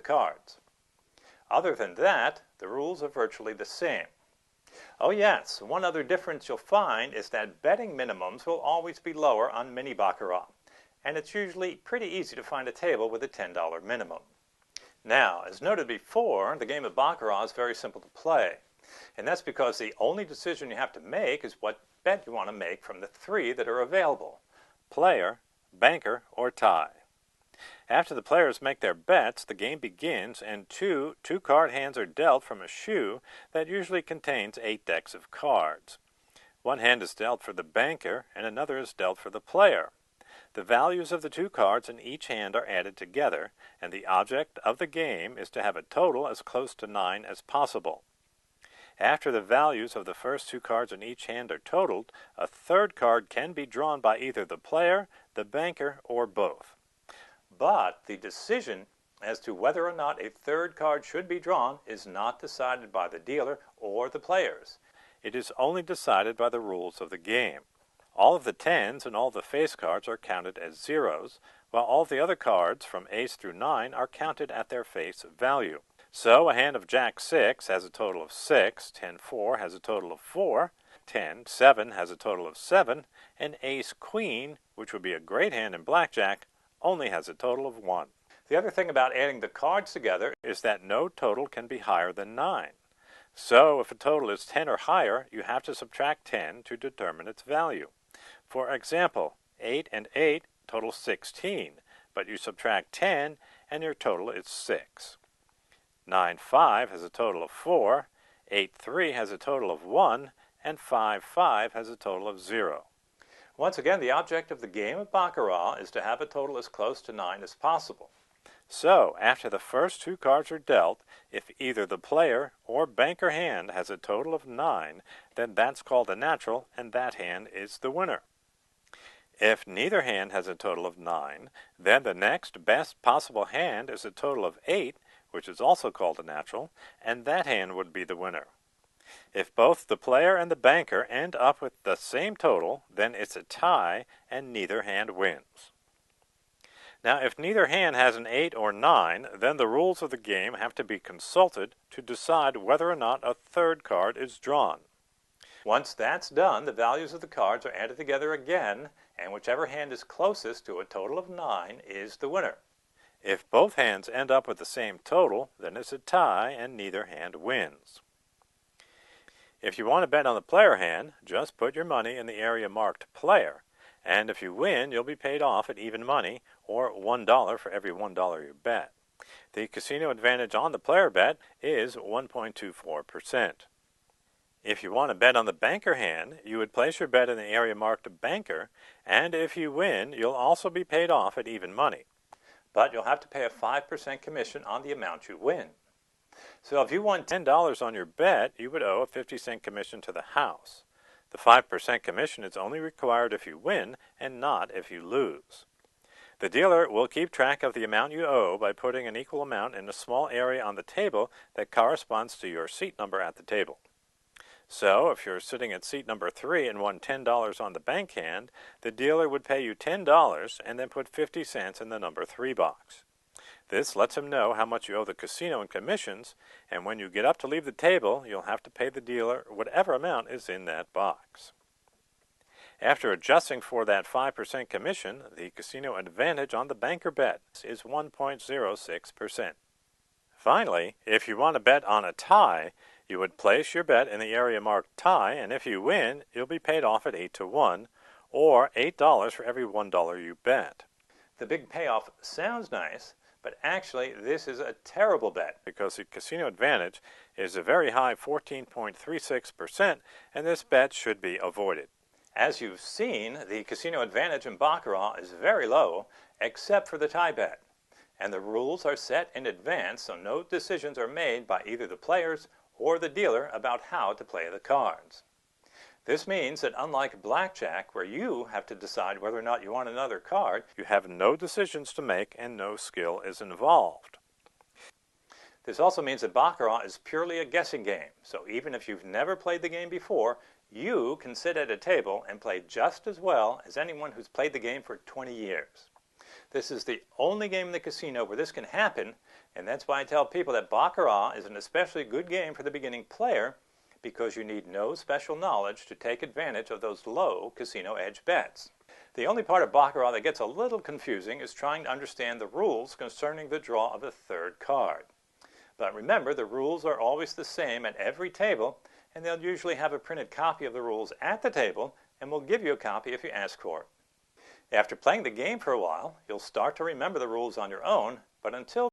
the cards. Other than that, the rules are virtually the same. Oh yes, one other difference you'll find is that betting minimums will always be lower on mini Baccarat, and it's usually pretty easy to find a table with a $10 minimum. Now, as noted before, the game of Baccarat is very simple to play, and that's because the only decision you have to make is what bet you want to make from the three that are available: player, banker, or tie. After the players make their bets, the game begins and two two-card hands are dealt from a shoe that usually contains 8 decks of cards. One hand is dealt for the banker and another is dealt for the player. The values of the 2 cards in each hand are added together, and the object of the game is to have a total as close to 9 as possible. After the values of the first 2 cards in each hand are totaled, a third card can be drawn by either the player, the banker, or both. But the decision as to whether or not a third card should be drawn is not decided by the dealer or the players. It is only decided by the rules of the game. All of the 10s and all the face cards are counted as zeros, while all the other cards from ace through 9 are counted at their face value. So a hand of Jack 6 has a total of 6, 10-4 has a total of 4, 10-7 has a total of 7, and Ace Queen, which would be a great hand in blackjack, only has a total of 1. The other thing about adding the cards together is that no total can be higher than 9. So if a total is 10 or higher, you have to subtract 10 to determine its value. For example, 8 and 8 total 16, but you subtract 10 and your total is 6. 9-5 has a total of 4, 8-3 has a total of 1, and 5-5 has a total of 0. Once again, the object of the game of Baccarat is to have a total as close to 9 as possible. So, after the first 2 cards are dealt, if either the player or banker hand has a total of 9, then that's called a natural, and that hand is the winner. If neither hand has a total of 9, then the next best possible hand is a total of 8, which is also called a natural, and that hand would be the winner. If both the player and the banker end up with the same total, then it's a tie and neither hand wins. Now, if neither hand has an 8 or 9, then the rules of the game have to be consulted to decide whether or not a third card is drawn. Once that's done, the values of the cards are added together again, and whichever hand is closest to a total of 9 is the winner. If both hands end up with the same total, then it's a tie and neither hand wins. If you want to bet on the player hand, just put your money in the area marked player, and if you win, you'll be paid off at even money, or $1 for every $1 you bet. The casino advantage on the player bet is 1.24%. If you want to bet on the banker hand, you would place your bet in the area marked banker, and if you win, you'll also be paid off at even money. But you'll have to pay a 5% commission on the amount you win. So if you won $10 on your bet, you would owe a 50-cent commission to the house. The 5% commission is only required if you win and not if you lose. The dealer will keep track of the amount you owe by putting an equal amount in a small area on the table that corresponds to your seat number at the table. So, if you're sitting at seat number 3 and won $10 on the bank hand, the dealer would pay you $10 and then put 50 cents in the number 3 box. This lets him know how much you owe the casino in commissions, and when you get up to leave the table, you'll have to pay the dealer whatever amount is in that box. After adjusting for that 5% commission, the casino advantage on the banker bet is 1.06%. Finally, if you want to bet on a tie, you would place your bet in the area marked tie, and if you win, you'll be paid off at 8-1, or $8 for every $1 you bet. The big payoff sounds nice, but actually this is a terrible bet because the casino advantage is a very high 14.36%, and this bet should be avoided. As you've seen, the casino advantage in Baccarat is very low, except for the tie bet. And the rules are set in advance, so no decisions are made by either the players or the dealer about how to play the cards. This means that unlike blackjack, where you have to decide whether or not you want another card, you have no decisions to make and no skill is involved. This also means that Baccarat is purely a guessing game, so even if you've never played the game before, you can sit at a table and play just as well as anyone who's played the game for 20 years. This is the only game in the casino where this can happen And that's why I tell people that Baccarat is an especially good game for the beginning player, because you need no special knowledge to take advantage of those low casino edge bets. The only part of Baccarat that gets a little confusing is trying to understand the rules concerning the draw of the third card. But remember, the rules are always the same at every table, and they'll usually have a printed copy of the rules at the table, and will give you a copy if you ask for it. After playing the game for a while, you'll start to remember the rules on your own, but until